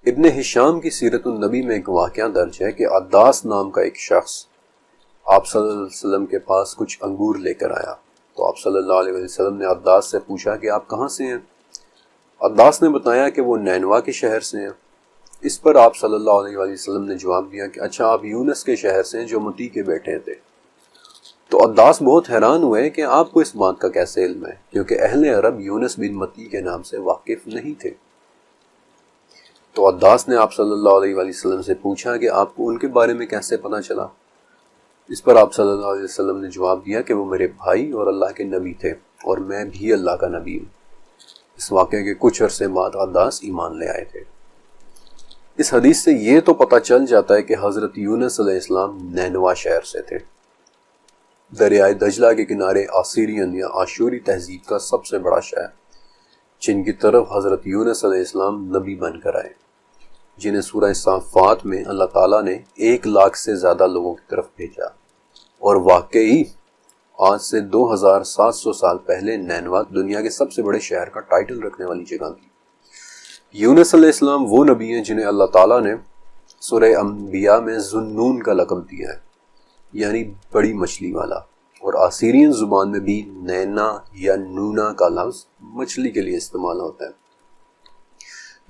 ابن ہشام کی سیرت النبی میں ایک واقعہ درج ہے کہ عداس نام کا ایک شخص آپ صلی اللہ علیہ وسلم کے پاس کچھ انگور لے کر آیا، تو آپ صلی اللہ علیہ وسلم نے عداس سے پوچھا کہ آپ کہاں سے ہیں؟ عداس نے بتایا کہ وہ نینوا کے شہر سے ہیں۔ اس پر آپ صلی اللہ علیہ وسلم نے جواب دیا کہ اچھا، آپ یونس کے شہر سے ہیں جو متی کے بیٹے تھے۔ تو عداس بہت حیران ہوئے کہ آپ کو اس بات کا کیسے علم ہے، کیونکہ اہل عرب یونس بن متی کے نام سے واقف نہیں تھے۔ تو عداس نے آپ صلی اللہ علیہ وسلم سے پوچھا کہ آپ کو ان کے بارے میں کیسے پتہ چلا؟ اس پر آپ صلی اللہ علیہ وسلم نے جواب دیا کہ وہ میرے بھائی اور اللہ کے نبی تھے، اور میں بھی اللہ کا نبی ہوں۔ اس واقعے کے کچھ عرصے بعد عداس ایمان لے آئے تھے۔ اس حدیث سے یہ تو پتہ چل جاتا ہے کہ حضرت یونس علیہ السلام نینوا شہر سے تھے، دریائے دجلہ کے کنارے آسیرین یا آشوری تہذیب کا سب سے بڑا شہر، جن کی طرف حضرت یونس علیہ السلام نبی بن کر آئے، جنہیں سورہ صافات میں اللہ تعالیٰ نے 1,00,000 سے زیادہ لوگوں کی طرف بھیجا۔ اور واقعی آج سے 2700 سال پہلے نینوا دنیا کے سب سے بڑے شہر کا ٹائٹل رکھنے والی جگہ تھی۔ یونس علیہ السلام وہ نبی ہیں جنہیں اللہ تعالیٰ نے سورہ انبیاء میں ذُنُّون کا لقب دیا ہے، یعنی بڑی مچھلی والا، اور آسیرین زبان میں بھی نینا یا نونا کا لفظ مچھلی کے لیے استعمال ہوتا ہے۔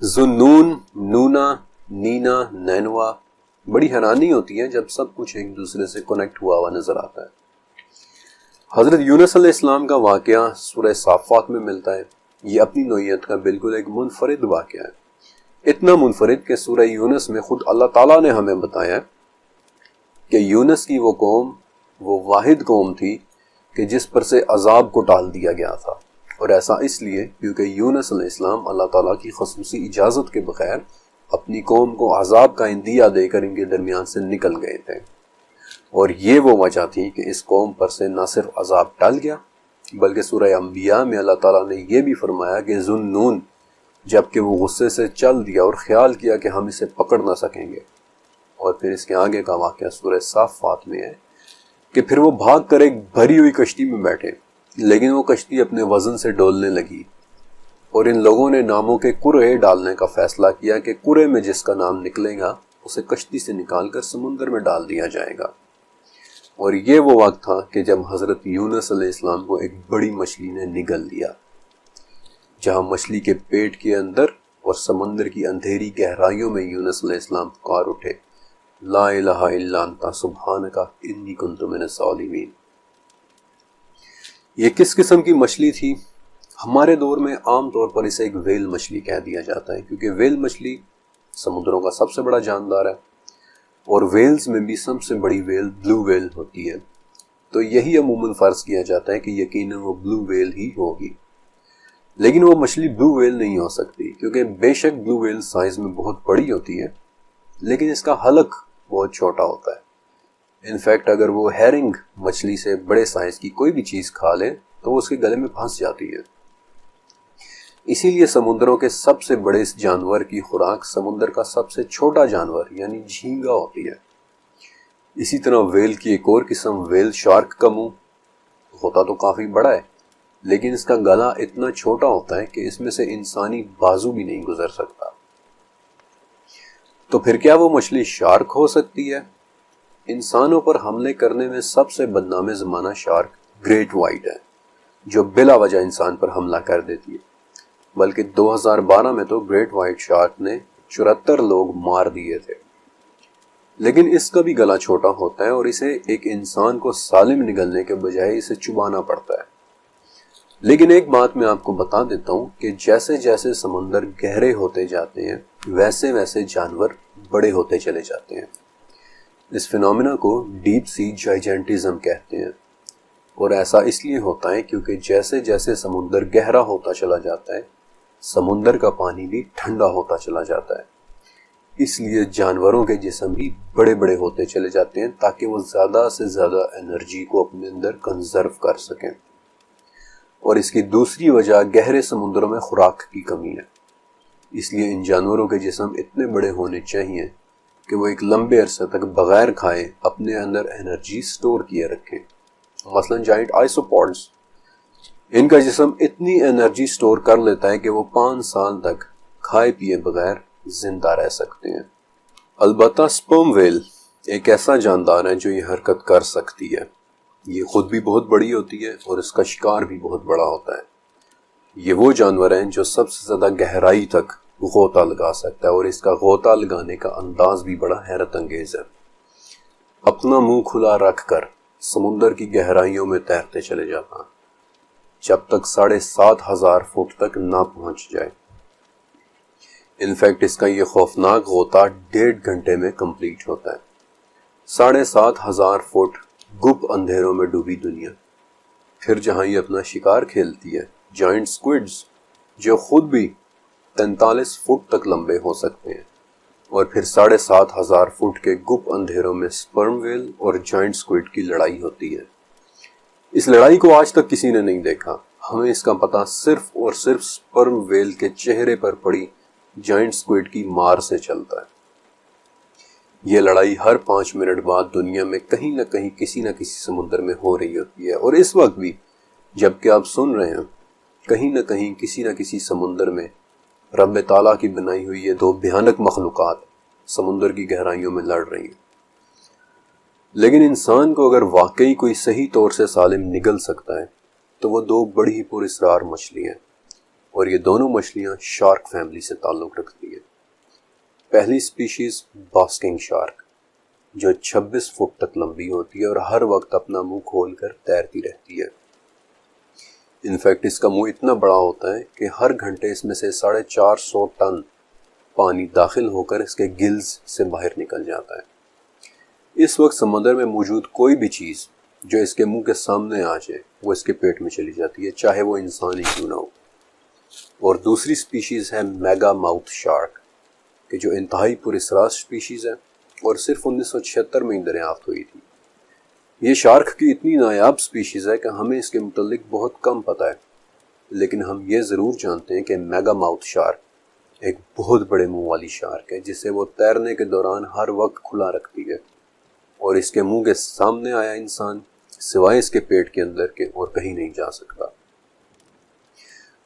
ذُنُّون، نونا، نینا، نینوا، بڑی حیرانی ہوتی ہے جب سب کچھ ایک دوسرے سے کنیکٹ ہوا ہوا نظر آتا ہے۔ حضرت یونس علیہ السلام کا واقعہ سورہ صافات میں ملتا ہے۔ یہ اپنی نوعیت کا بالکل ایک منفرد واقعہ ہے، اتنا منفرد کہ سورہ یونس میں خود اللہ تعالیٰ نے ہمیں بتایا کہ یونس کی وہ قوم وہ واحد قوم تھی کہ جس پر سے عذاب کو ٹال دیا گیا تھا، اور ایسا اس لیے کیونکہ یونس علیہ السلام اللہ تعالیٰ کی خصوصی اجازت کے بغیر اپنی قوم کو عذاب کا عندیہ دے کر ان کے درمیان سے نکل گئے تھے، اور یہ وہ وجہ تھی کہ اس قوم پر سے نہ صرف عذاب ٹل گیا بلکہ سورہ انبیاء میں اللہ تعالیٰ نے یہ بھی فرمایا کہ ذُنُّون، جبکہ وہ غصے سے چل دیا اور خیال کیا کہ ہم اسے پکڑ نہ سکیں گے۔ اور پھر اس کے آگے کا واقعہ سورہ صافات میں ہے کہ پھر وہ بھاگ کر ایک بھری ہوئی کشتی میں بیٹھے، لیکن وہ کشتی اپنے وزن سے ڈولنے لگی، اور ان لوگوں نے ناموں کے قرعے ڈالنے کا فیصلہ کیا کہ قرعے میں جس کا نام نکلے گا اسے کشتی سے نکال کر سمندر میں ڈال دیا جائے گا۔ اور یہ وہ وقت تھا کہ جب حضرت یونس علیہ السلام کو ایک بڑی مچھلی نے نگل لیا، جہاں مچھلی کے پیٹ کے اندر اور سمندر کی اندھیری گہرائیوں میں یونس علیہ السلام پکار اٹھے، لا الہ الا انت سبحانک انی کنت من الظالمین۔ یہ کس قسم کی مچھلی تھی؟ ہمارے دور میں عام طور پر اسے ایک ویل مچھلی کہہ دیا جاتا ہے، کیونکہ ویل مچھلی سمندروں کا سب سے بڑا جاندار ہے، اور ویلز میں بھی سب سے بڑی ویل بلو ویل ہوتی ہے، تو یہی عموماً فرض کیا جاتا ہے کہ یقیناً وہ بلو ویل ہی ہوگی۔ لیکن وہ مچھلی بلو ویل نہیں ہو سکتی، کیونکہ بے شک بلو ویل سائز میں بہت بڑی ہوتی ہے، لیکن اس کا حلق بہت چھوٹا ہوتا ہے۔ انفیکٹ اگر وہ ہیرنگ مچھلی سے بڑے سائز کی کوئی بھی چیز کھا لے تو وہ اس کے گلے میں پھنس جاتی ہے۔ اسی لیے سمندروں کے سب سے بڑے اس جانور کی خوراک سمندر کا سب سے چھوٹا جانور یعنی جھینگا ہوتی ہے۔ اسی طرح ویل کی ایک اور قسم ویل شارک کا منہ ہوتا تو کافی بڑا ہے، لیکن اس کا گلا اتنا چھوٹا ہوتا ہے کہ اس میں سے انسانی بازو بھی نہیں گزر سکتا۔ تو پھر کیا وہ مچھلی شارک ہو سکتی ہے؟ انسانوں پر حملے کرنے میں سب سے بدنام زمانہ شارک گریٹ وائٹ ہے، جو بلا وجہ انسان پر حملہ کر دیتی ہے۔ بلکہ 2012 میں تو گریٹ وائٹ شارک نے 74 لوگ مار دیے تھے۔ لیکن اس کا بھی گلا چھوٹا ہوتا ہے، اور اسے ایک انسان کو سالم نگلنے کے بجائے اسے چبانا پڑتا ہے۔ لیکن ایک بات میں آپ کو بتا دیتا ہوں کہ جیسے جیسے سمندر گہرے ہوتے جاتے ہیں ویسے ویسے جانور بڑے ہوتے چلے جاتے ہیں۔ اس فینومینا کو ڈیپ سی جائجنٹزم کہتے ہیں، اور ایسا اس لیے ہوتا ہے کیونکہ جیسے جیسے سمندر گہرا ہوتا چلا جاتا ہے سمندر کا پانی بھی ٹھنڈا ہوتا چلا جاتا ہے، اس لیے جانوروں کے جسم بھی بڑے بڑے ہوتے چلے جاتے ہیں تاکہ وہ زیادہ سے زیادہ انرجی کو اپنے اندر کنزرو کر سکیں۔ اور اس کی دوسری وجہ گہرے سمندروں میں خوراک کی کمی ہے، اس لیے ان جانوروں کے جسم اتنے بڑے ہونے چاہیے کہ وہ ایک لمبے عرصے تک بغیر کھائے اپنے اندر انرجی سٹور کیے رکھیں۔ مثلا جائنٹ آئسوپوڈز، ان کا جسم اتنی انرجی سٹور کر لیتا ہے کہ وہ 5 سال تک کھائے پیے بغیر زندہ رہ سکتے ہیں۔ البتہ سپرم ویل ایک ایسا جاندار ہے جو یہ حرکت کر سکتی ہے۔ یہ خود بھی بہت بڑی ہوتی ہے اور اس کا شکار بھی بہت بڑا ہوتا ہے۔ یہ وہ جانور ہیں جو سب سے زیادہ گہرائی تک غوطہ لگا سکتا ہے، اور اس کا غوطہ لگانے کا انداز بھی بڑا حیرت انگیز ہے۔ اپنا منہ کھلا رکھ کر سمندر کی گہرائیوں میں تیرتے چلے جاتا جب تک 7,500 فٹ تک نہ پہنچ جائے۔ انفیکٹ اس کا یہ خوفناک غوطہ 1.5 گھنٹے میں کمپلیٹ ہوتا ہے۔ 7,500 فٹ گپ اندھیروں میں ڈوبی دنیا، پھر جہاں یہ اپنا شکار کھیلتی ہے، جائنٹ سکوڈز جو خود بھی 43 فٹ تک لمبے ہو سکتے ہیں، اور پھر 7,500 فٹ کے گپ اندھیروں میں سپرم ویل اور جائنٹ سکوڈ کی لڑائی ہوتی ہے۔ اس لڑائی کو آج تک کسی نے نہیں دیکھا، ہمیں اس کا پتہ صرف اور صرف سپرم ویل کے چہرے پر پڑی جائنٹ سکوڈ کی مار سے چلتا ہے۔ یہ لڑائی ہر 5 منٹ بعد دنیا میں کہیں نہ کہیں کسی نہ کسی سمندر میں ہو رہی ہوتی ہے، اور اس وقت بھی جبکہ آپ سن رہے ہیں، کہیں نہ کہیں کسی نہ کسی سمندر میں رب تعالیٰ کی بنائی ہوئی یہ 2 بھیانک مخلوقات سمندر کی گہرائیوں میں لڑ رہی ہیں۔ لیکن انسان کو اگر واقعی کوئی صحیح طور سے سالم نگل سکتا ہے تو وہ 2 بڑی ہی پراسرار مچھلیاں ہیں، اور یہ دونوں مچھلیاں شارک فیملی سے تعلق رکھتی ہیں۔ پہلی سپیشیز باسکنگ شارک جو 26 فٹ تک لمبی ہوتی ہے اور ہر وقت اپنا منہ کھول کر تیرتی رہتی ہے۔ انفیکٹ اس کا منہ اتنا بڑا ہوتا ہے کہ ہر گھنٹے اس میں سے 450 ٹن پانی داخل ہو کر اس کے گلز سے باہر نکل جاتا ہے۔ اس وقت سمندر میں موجود کوئی بھی چیز جو اس کے منہ کے سامنے آ جائے وہ اس کے پیٹ میں چلی جاتی ہے، چاہے وہ انسان ہی کیوں نہ ہو۔ اور دوسری سپیشیز ہے میگا ماؤتھ شارک، کہ جو انتہائی پراسرار سپیشیز ہے اور صرف 1976 میں ہی دریافت ہوئی تھی۔ یہ شارک کی اتنی نایاب سپیشیز ہے کہ ہمیں اس کے متعلق بہت کم پتہ ہے، لیکن ہم یہ ضرور جانتے ہیں کہ میگا ماؤتھ شارک ایک بہت بڑے منہ والی شارک ہے جسے وہ تیرنے کے دوران ہر وقت کھلا رکھتی ہے، اور اس کے منہ کے سامنے آیا انسان سوائے اس کے پیٹ کے اندر کے اور کہیں نہیں جا سکتا۔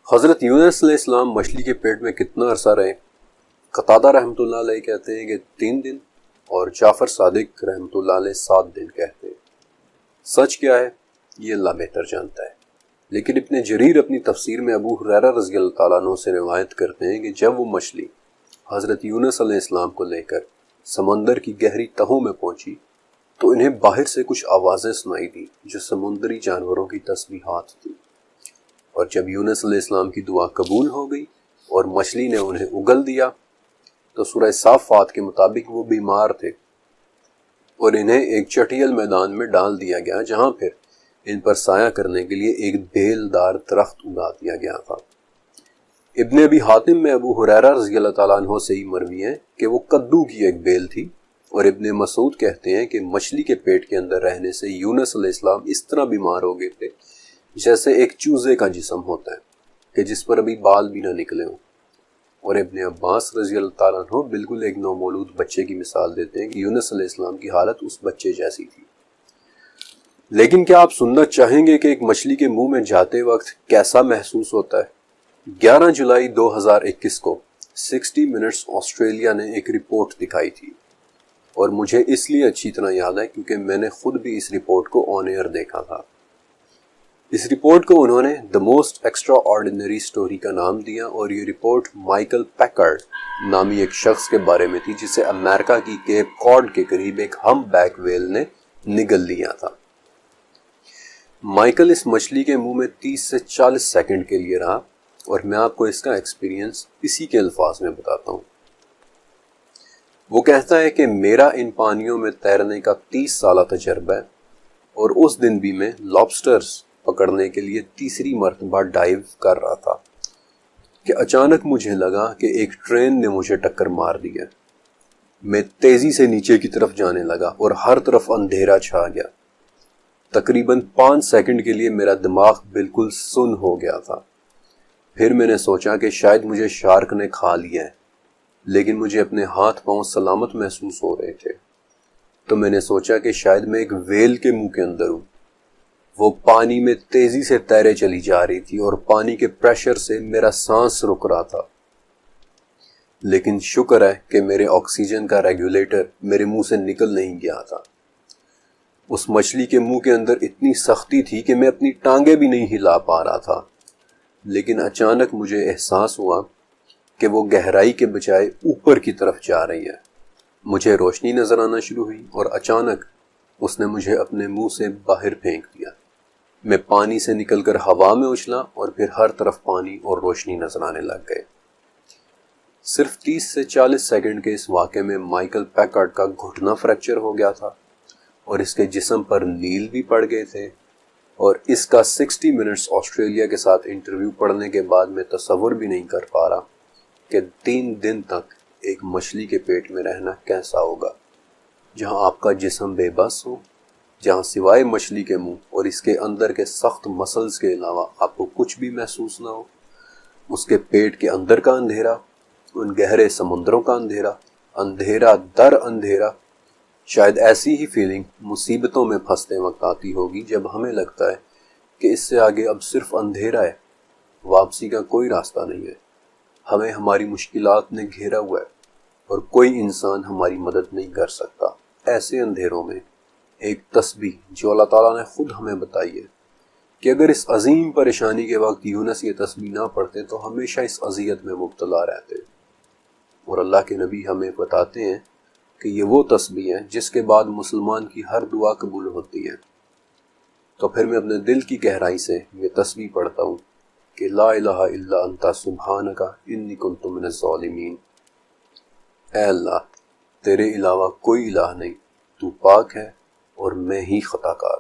حضرت یونس علیہ السلام مچھلی کے پیٹ میں کتنا عرصہ رہے؟ قتادہ رحمۃ اللہ علیہ کہتے ہیں کہ 3 دن، اور جعفر صادق رحمۃ اللہ علیہ 7 دن کہتے ہیں۔ سچ کیا ہے یہ اللہ بہتر جانتا ہے، لیکن ابن جریر اپنی تفسیر میں ابو ہریرہ رضی اللہ تعالیٰ عنہ سے روایت کرتے ہیں کہ جب وہ مچھلی حضرت یونس علیہ السلام کو لے کر سمندر کی گہری تہوں میں پہنچی تو انہیں باہر سے کچھ آوازیں سنائی دی جو سمندری جانوروں کی تسبیحات تھی، اور جب یونس علیہ السلام کی دعا قبول ہو گئی اور مچھلی نے انہیں اگل دیا تو سورہ صافات کے مطابق وہ بیمار تھے، اور انہیں ایک چٹیل میدان میں ڈال دیا گیا جہاں پھر ان پر سایہ کرنے کے لیے ایک بیل دار درخت اگا دیا گیا تھا۔ ابن ابی حاتم میں ابو ہریرہ رضی اللہ تعالیٰ عنہ سے ہی مروی ہے کہ وہ کدو کی ایک بیل تھی، اور ابن مسعود کہتے ہیں کہ مچھلی کے پیٹ کے اندر رہنے سے یونس علیہ السلام اس طرح بیمار ہو گئے تھے جیسے ایک چوزے کا جسم ہوتا ہے کہ جس پر ابھی بال بھی نہ نکلے ہوں، اور ابن عباس رضی اللہ تعالیٰ عنہ بالکل ایک نومولود بچے کی مثال دیتے ہیں کہ یونس علیہ السلام کی حالت اس بچے جیسی تھی۔ لیکن کیا آپ سننا چاہیں گے کہ ایک مچھلی کے منہ میں جاتے وقت کیسا محسوس ہوتا ہے؟ 11 جولائی 2021 کو 60 منٹس آسٹریلیا نے ایک رپورٹ دکھائی تھی، اور مجھے اس لیے اچھی طرح یاد ہے کیونکہ میں نے خود بھی اس رپورٹ کو آن ایئر دیکھا تھا۔ اس رپورٹ کو انہوں نے the most extra ordinary story کا نام دیا، اور یہ رپورٹ مائیکل پیکرڈ نامی ایک شخص کے بارے میں تھی جسے امریکہ کی کیپ کاڈ کے قریب ایک ہم بیک ویل نے نگل لیا تھا۔ مائیکل اس مچھلی کے منہ میں 30 سے 40 سیکنڈ کے لیے رہا، اور میں آپ کو اس کا ایکسپیرینس اسی کے الفاظ میں بتاتا ہوں۔ وہ کہتا ہے کہ میرا ان پانیوں میں تیرنے کا 30 سالہ تجربہ ہے، اور اس دن بھی میں لابسٹرز پکڑنے کے لیے 3ری مرتبہ ڈائیو کر رہا تھا کہ اچانک مجھے لگا کہ ایک ٹرین نے مجھے ٹکر مار دیا۔ میں تیزی سے نیچے کی طرف جانے لگا اور ہر طرف اندھیرا چھا گیا۔ تقریباً 5 سیکنڈ کے لیے میرا دماغ بالکل سن ہو گیا تھا۔ پھر میں نے سوچا کہ شاید مجھے شارک نے کھا لیا ہے، لیکن مجھے اپنے ہاتھ پاؤں سلامت محسوس ہو رہے تھے، تو میں نے سوچا کہ شاید میں ایک ویل کے منہ کے اندر ہوں۔ وہ پانی میں تیزی سے تیرے چلی جا رہی تھی اور پانی کے پریشر سے میرا سانس رک رہا تھا۔ لیکن شکر ہے کہ میرے آکسیجن کا ریگولیٹر میرے منہ سے نکل نہیں گیا تھا۔ اس مچھلی کے منہ کے اندر اتنی سختی تھی کہ میں اپنی ٹانگیں بھی نہیں ہلا پا رہا تھا، لیکن اچانک مجھے احساس ہوا کہ وہ گہرائی کے بجائے اوپر کی طرف جا رہی ہے۔ مجھے روشنی نظر آنا شروع ہوئی اور اچانک اس نے مجھے اپنے منہ سے باہر پھینک دیا۔ میں پانی سے نکل کر ہوا میں اچھلا اور پھر ہر طرف پانی اور روشنی نظر آنے لگ گئے۔ صرف 30 سے 40 سیکنڈ کے اس واقعے میں مائیکل پیکارڈ کا گھٹنا فریکچر ہو گیا تھا اور اس کے جسم پر نیل بھی پڑ گئے تھے، اور اس کا 60 منٹس آسٹریلیا کے ساتھ انٹرویو پڑھنے کے بعد میں تصور بھی نہیں کر پا رہا کہ 3 دن تک ایک مچھلی کے پیٹ میں رہنا کیسا ہوگا، جہاں آپ کا جسم بے بس ہو، جہاں سوائے مچھلی کے منہ اور اس کے اندر کے سخت مسلز کے علاوہ آپ کو کچھ بھی محسوس نہ ہو، اس کے پیٹ کے اندر کا اندھیرا، ان گہرے سمندروں کا اندھیرا، اندھیرا در اندھیرا۔ شاید ایسی ہی فیلنگ مصیبتوں میں پھنستے وقت آتی ہوگی جب ہمیں لگتا ہے کہ اس سے آگے اب صرف اندھیرا ہے، واپسی کا کوئی راستہ نہیں ہے، ہمیں ہماری مشکلات نے گھیرا ہوا ہے اور کوئی انسان ہماری مدد نہیں کر سکتا۔ ایسے اندھیروں میں ایک تسبیح جو اللہ تعالیٰ نے خود ہمیں بتائی ہے کہ اگر اس عظیم پریشانی کے وقت یونس یہ تسبیح نہ پڑھتے تو ہمیشہ اس اذیت میں مبتلا رہتے، اور اللہ کے نبی ہمیں بتاتے ہیں کہ یہ وہ تسبیح ہے جس کے بعد مسلمان کی ہر دعا قبول ہوتی ہے۔ تو پھر میں اپنے دل کی گہرائی سے یہ تسبیح پڑھتا ہوں کہ لا الہ الا انت سبحانک انی کنت من الظالمین۔ اے اللہ، تیرے علاوہ کوئی الہ نہیں، تو پاک ہے اور میں ہی خطا کار۔